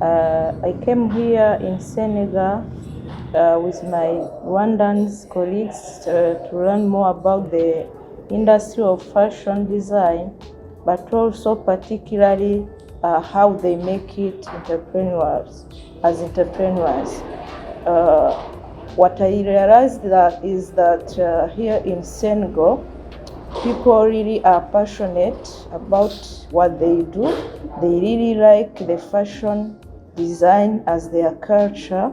I came here in Senegal with my Rwandan colleagues to learn more about the industry of fashion design, but also particularly how they make it as entrepreneurs. What I realized is that here in Senegal, people really are passionate about what they do. They really like the fashion design as their culture,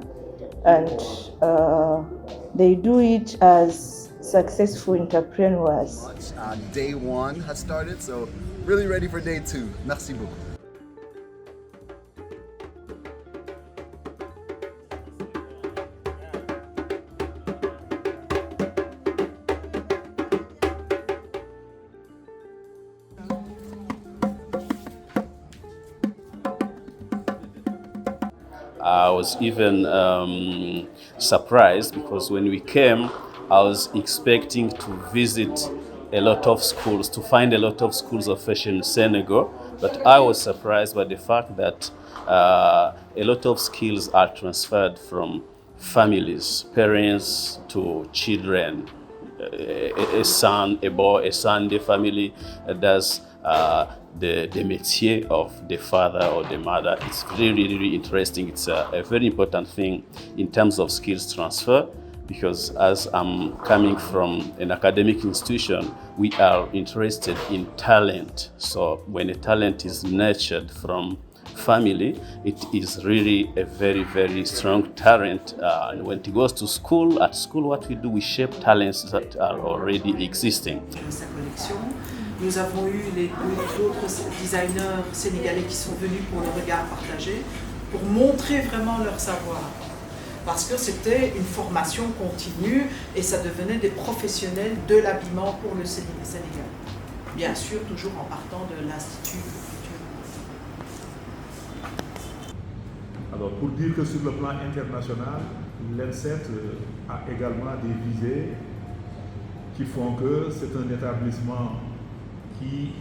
and they do it as successful entrepreneurs. Day one has started, so really ready for day two. Merci beaucoup. I was even surprised because when we came, I was expecting to visit a lot of schools, to find a lot of schools of fashion in Senegal, but I was surprised by the fact that a lot of skills are transferred from families, parents to children. A son, a boy, a son, the family does the métier of the father or the mother. It's really, really interesting. It's a very important thing in terms of skills transfer, because as I'm coming from an academic institution, we are interested in talent. So when a talent is nurtured from family, it is really a very, very strong talent. And when it goes to school, at school what we do, we shape talents that are already existing. Sa collection. Nous avons eu d'autres designers sénégalais qui sont venus pour le regard partagé, pour montrer vraiment leur savoir. Parce que c'était une formation continue et ça devenait des professionnels de l'habillement pour le Sénégal. Bien sûr, toujours en partant de l'Institut de culture. Alors, pour dire que sur le plan international, l'ENSET a également des visées qui font que c'est un établissement qui,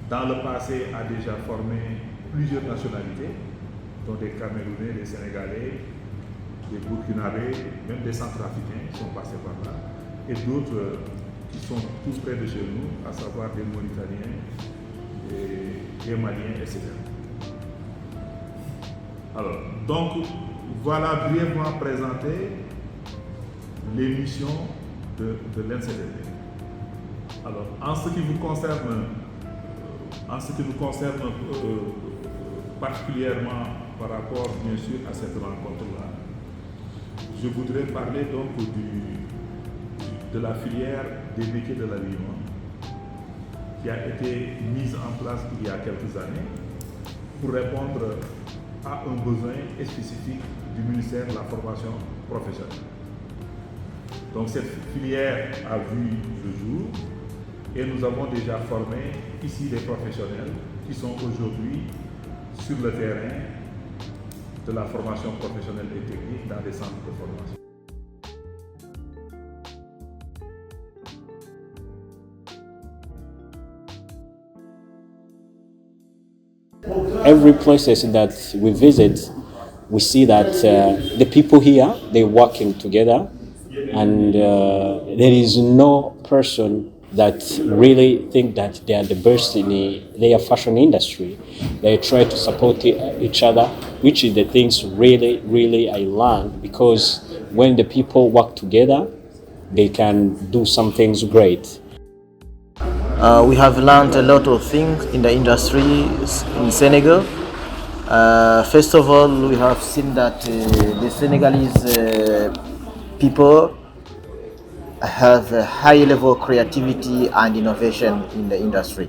dans le passé, a déjà formé plusieurs nationalités, dont des Camerounais, des Sénégalais, des Burkinabés, même des Centrafricains qui sont passés par là, et d'autres qui sont tous près de chez nous, à savoir des Mauritaniens, des Maliens, etc. Alors, donc, voilà brièvement présenté les missions de l'NCDD. Alors, en ce qui nous concerne particulièrement par rapport, bien sûr, à cette rencontre-là, je voudrais parler donc de la filière des métiers de l'habillement qui a été mise en place il y a quelques années pour répondre à un besoin spécifique du ministère de la formation professionnelle. Donc cette filière a vu le jour et nous avons déjà formé ici des professionnels qui sont aujourd'hui sur le terrain de la formation professionnelle et technique dans des centres de formation. Every places that we visit, we see that the people here, they're working together, and there is no person that really think that they are the best in their fashion industry. They try to support each other, which is the things really, really I learned, because when the people work together, they can do some things great. We have learned a lot of things in the industry in Senegal. First of all, we have seen that the Senegalese people have a high level of creativity and innovation in the industry.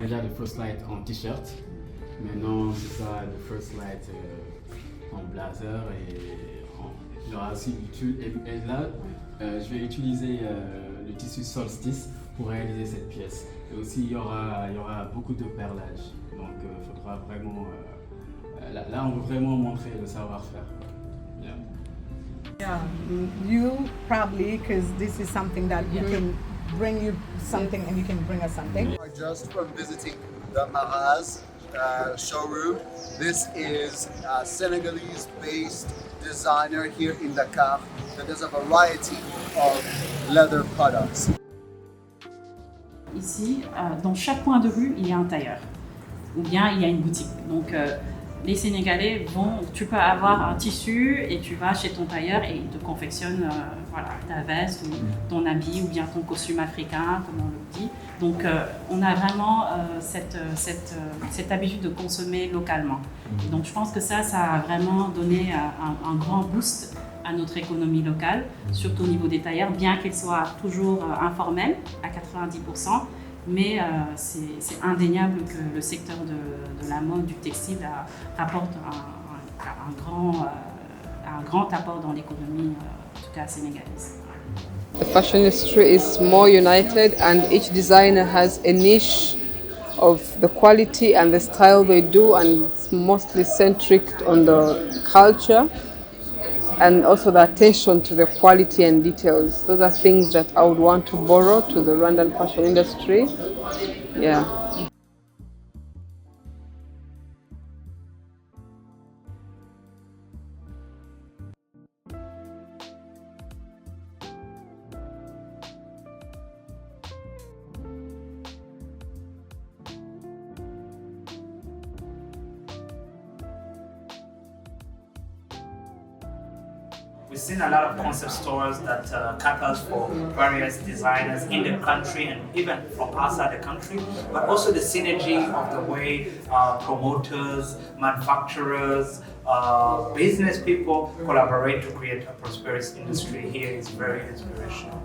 Déjà le first light en t-shirt, maintenant c'est ça le first light en blazer et j'aurai aussi et là je vais utiliser le tissu solstice pour réaliser cette pièce. Et aussi il y aura beaucoup de perlage, donc il faudra vraiment là on veut vraiment montrer le savoir-faire. Yeah. Yeah, you probably, because this is something that we can bring you something and you can bring us something. Just from visiting the Maraz showroom, this is a Senegalese-based designer here in Dakar that does a variety of leather products. Ici, dans chaque coin de rue, il y a un tailleur ou bien il y a une boutique. Donc les Sénégalais tu peux avoir un tissu et tu vas chez ton tailleur et il te confectionne voilà, ta veste ou ton habit ou bien ton costume africain, comme on le dit. Donc on a vraiment cette habitude de consommer localement. Donc je pense que ça a vraiment donné un grand boost à notre économie locale, surtout au niveau des tailleurs, bien qu'elle soit toujours informelle à 90%. Mais c'est indéniable que le secteur de la mode, du textile rapporte un grand apport dans l'économie, en tout cas sénégalaise. The fashion industry is more united and each designer has a niche of the quality and the style they do, and it's mostly centric on the culture and also the attention to the quality and details. Those are things that I would want to borrow to the Rwandan fashion industry. Yeah. We've seen a lot of concept stores that caters for various designers in the country and even from outside the country, but also the synergy of the way promoters, manufacturers, business people collaborate to create a prosperous industry here is very inspirational.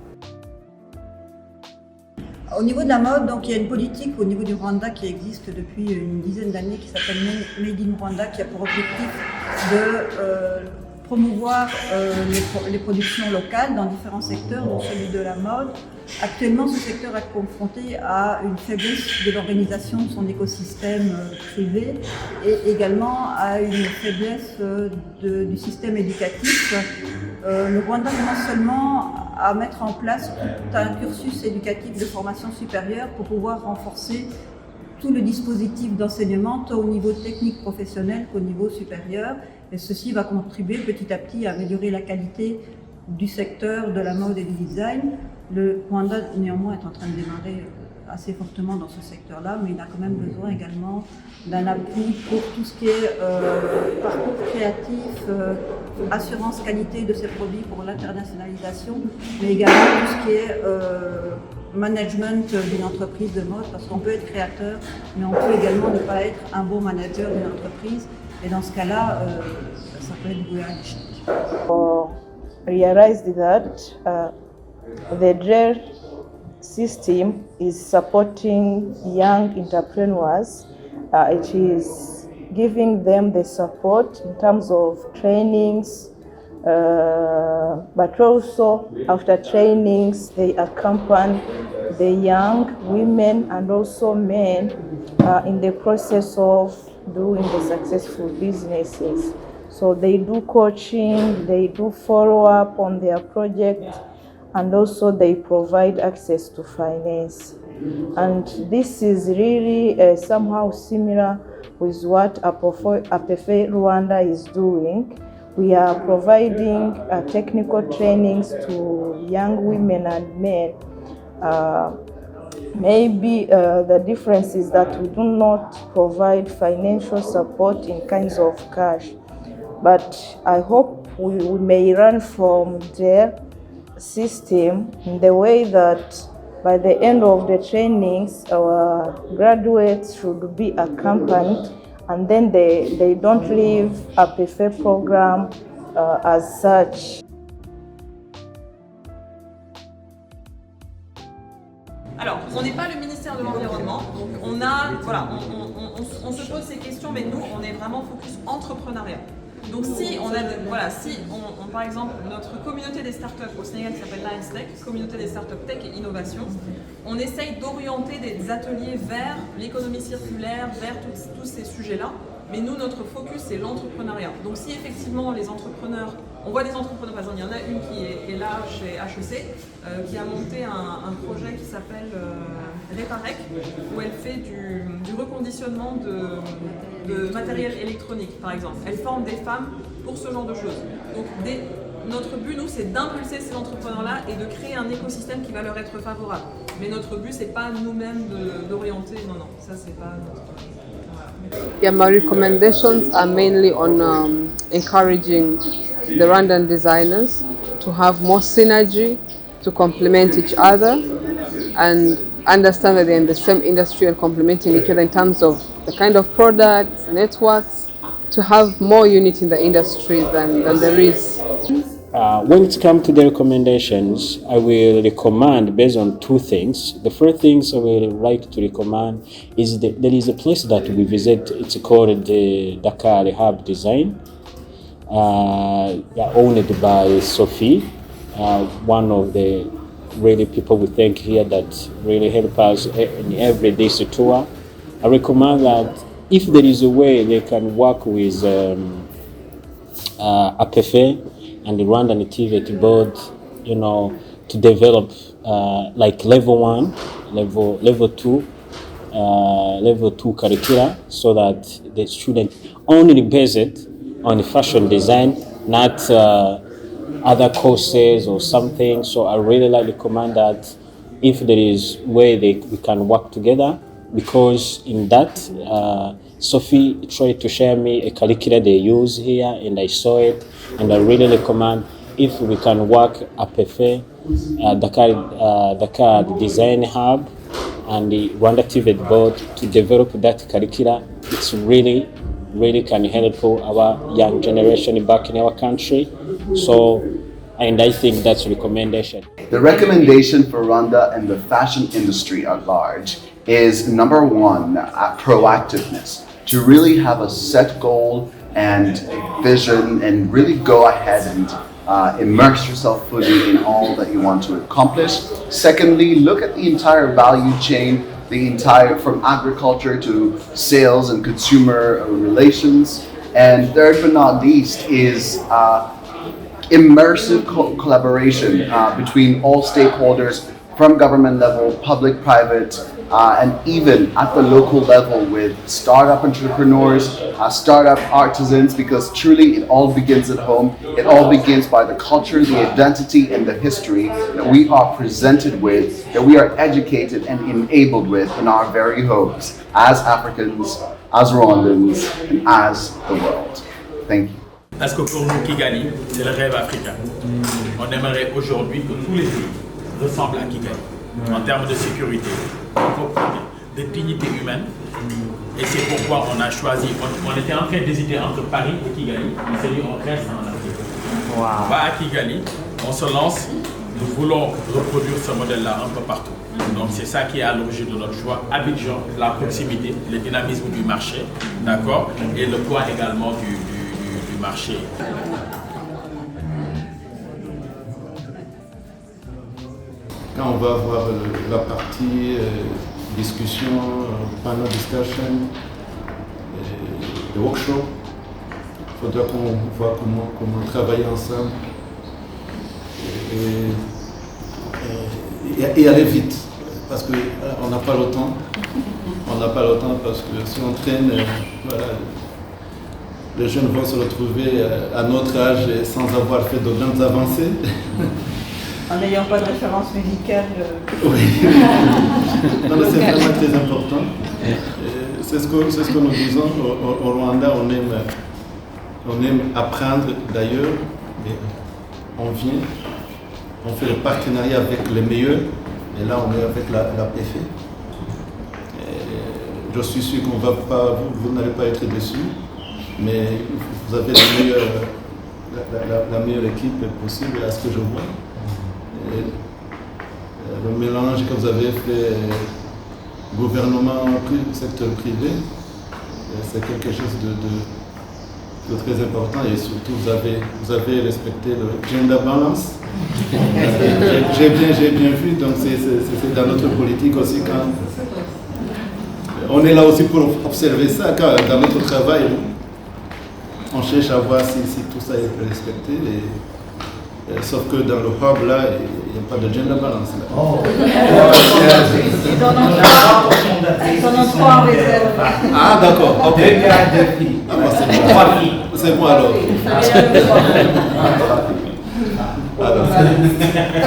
Au niveau de la mode, donc, il y a une politique au niveau du Rwanda qui existe depuis une dizaine d'années qui s'appelle Made in Rwanda, qui a pour objectif de promouvoir les productions locales dans différents secteurs, dont celui de la mode. Actuellement, ce secteur est confronté à une faiblesse de l'organisation de son écosystème privé et également à une faiblesse du système éducatif. Le Rwanda commence seulement à mettre en place tout un cursus éducatif de formation supérieure pour pouvoir renforcer tout le dispositif d'enseignement, tant au niveau technique professionnel qu'au niveau supérieur. Et ceci va contribuer petit à petit à améliorer la qualité du secteur de la mode et du design. Le Rwanda, néanmoins, est en train de démarrer assez fortement dans ce secteur-là, mais il a quand même besoin également d'un appui pour tout ce qui est parcours créatif, assurance qualité de ses produits pour l'internationalisation, mais également tout ce qui est management d'une entreprise de mode, parce qu'on peut être créateur, mais on peut également ne pas être un bon manager d'une entreprise, et dans ce cas-là, ça peut être voué à l'échec. Realized that the DRER system is supporting young entrepreneurs. It is giving them the support in terms of trainings, but also after trainings they accompany the young women and also men in the process of doing the successful businesses. So they do coaching, they do follow-up on their project, and also they provide access to finance. And this is really somehow similar with what APEFE Rwanda is doing. We are providing technical trainings to young women and men. Maybe the difference is that we do not provide financial support in kinds of cash. But I hope we may learn from their system in the way that by the end of the trainings, our graduates should be accompanied, and then they don't leave a APEFE program as such. Alors, on n'est pas le ministère de l'Environnement, donc on se pose ces questions, mais nous, on est vraiment focus entrepreneuriat. Donc si on a, voilà, si on, par exemple, notre communauté des startups au Sénégal qui s'appelle Lions Tech, communauté des startups tech et innovation, on essaye d'orienter des ateliers vers l'économie circulaire, vers tous ces sujets-là. Mais nous, notre focus, c'est l'entrepreneuriat. Donc si effectivement les entrepreneurs, on voit des entrepreneurs, par exemple, il y en a une qui est là chez HEC, qui a monté un projet qui s'appelle Réparec, où elle fait du reconditionnement de matériel électronique, par exemple. Elle forme des femmes pour ce genre de choses. Donc notre but, nous, c'est d'impulser ces entrepreneurs-là et de créer un écosystème qui va leur être favorable. Mais notre but, c'est pas nous-mêmes d'orienter, non, ça c'est pas notre... Yeah, my recommendations are mainly on encouraging the Rwandan designers to have more synergy, to complement each other, and understand that they're in the same industry and complementing each other in terms of the kind of products, networks, to have more unity in the industry than there is. When it comes to the recommendations, I will recommend based on two things. The first things I will like to recommend is that there is a place that we visit. It's called the Dakar Hub Design, owned by Sophie, one of the really people we thank here that really help us in every day tour. I recommend that if there is a way they can work with APEFE and the Rwandan Activity Board, to develop like level 1, level 2, level 2 curricula, so that the student only base it on fashion design, not other courses or something. So I really like to recommend that if there is way we can work together, because in that Sophie tried to share me a curricula they use here, and I saw it, and I really recommend if we can work APEFE, Dakar Design Hub, and the Rwanda Activate Board to develop that curricula. It's really can help our young generation back in our country. So, and I think that's a recommendation. The recommendation for Rwanda and the fashion industry at large is number one, proactiveness. To really have a set goal and a vision and really go ahead and immerse yourself fully in all that you want to accomplish. Secondly, look at the entire value chain, from agriculture to sales and consumer relations. And third but not least is immersive collaboration between all stakeholders from government level, public, private, and even at the local level with startup entrepreneurs, startup artisans, because truly it all begins at home. It all begins by the culture, the identity, and the history that we are presented with, that we are educated and enabled with in our very homes, as Africans, as Rwandans, and as the world. Thank you. Parce que pour nous, Kigali, c'est le rêve africain. On aimerait aujourd'hui que tous les pays ressemblent à Kigali, en termes de sécurité, de dignité humaine. Et c'est pourquoi on a choisi, on était en train d'hésiter entre Paris et Kigali, on s'est dit on reste en Afrique. Wow. On va à Kigali, on se lance, nous voulons reproduire ce modèle-là un peu partout. Donc c'est ça qui est à l'origine de notre choix. Abidjan, la proximité, le dynamisme du marché, d'accord, et le poids également du marché. Quand on va avoir la partie discussion, panel discussion, le workshop, il faudra qu'on voit comment travailler ensemble et aller vite, parce qu'on n'a pas le temps. On n'a pas le temps parce que si on traîne, voilà, les jeunes vont se retrouver à notre âge sans avoir fait de grandes avancées. En n'ayant pas de référence musicale. Oui. Non, mais c'est vraiment très important. C'est ce que nous disons au Rwanda. On aime apprendre d'ailleurs, mais on vient, on fait le partenariat avec les meilleurs, et là on est avec l'APEFE. Je suis sûr qu'on va pas, vous n'allez pas être déçus, mais vous avez la meilleure équipe possible à ce que je vois. Et le mélange que vous avez fait gouvernement, secteur privé, c'est quelque chose très important, et surtout vous avez respecté le gender balance. J'ai bien vu, donc c'est dans notre politique aussi quand on est là aussi pour observer ça, car dans notre travail, on cherche à voir si tout ça est respecté. Sauf que dans le hub là, il n'y a pas de gender balance. Là. Oh. Ils en ont trois en réserve. Ah d'accord, ok. C'est bon alors.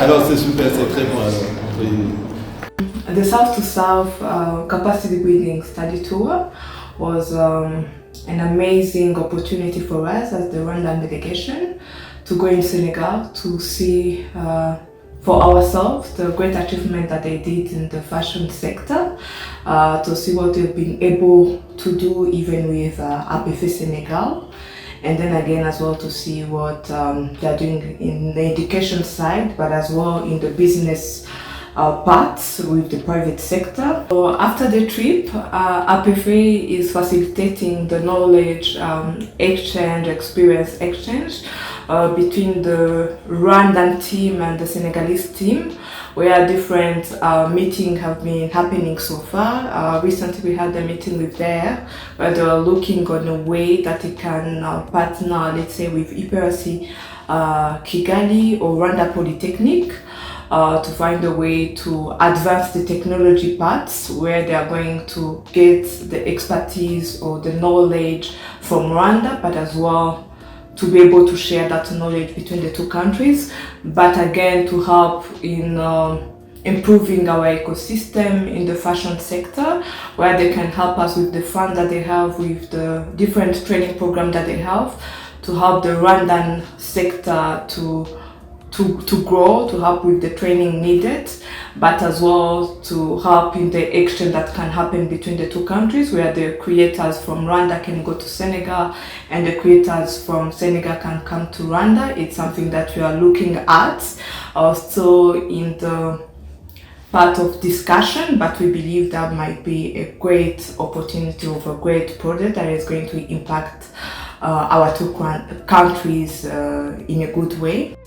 Alors c'est super, c'est très bon alors. Oui. The South to South Capacity Building Study Tour was an amazing opportunity for us as the Rwandan delegation to go in Senegal to see for ourselves the great achievement that they did in the fashion sector, to see what they've been able to do even with APEFE Senegal, and then again as well to see what they're doing in the education side, but as well in the business parts with the private sector. So after the trip, APEFE is facilitating the knowledge exchange, experience exchange between the Rwandan team and the Senegalese team, where different meetings have been happening so far. Recently we had a meeting with there where they were looking on a way that it can partner, let's say, with IPRC Kigali or Rwanda Polytechnic, to find a way to advance the technology parts where they are going to get the expertise or the knowledge from Rwanda, but as well to be able to share that knowledge between the two countries, but again to help in improving our ecosystem in the fashion sector, where they can help us with the fund that they have, with the different training programs that they have, to help the Rwandan sector to grow, to help with the training needed, but as well to help in the exchange that can happen between the two countries, where the creators from Rwanda can go to Senegal and the creators from Senegal can come to Rwanda. It's something that we are looking at, still in the part of discussion, but we believe that might be a great opportunity of a great project that is going to impact our two countries in a good way.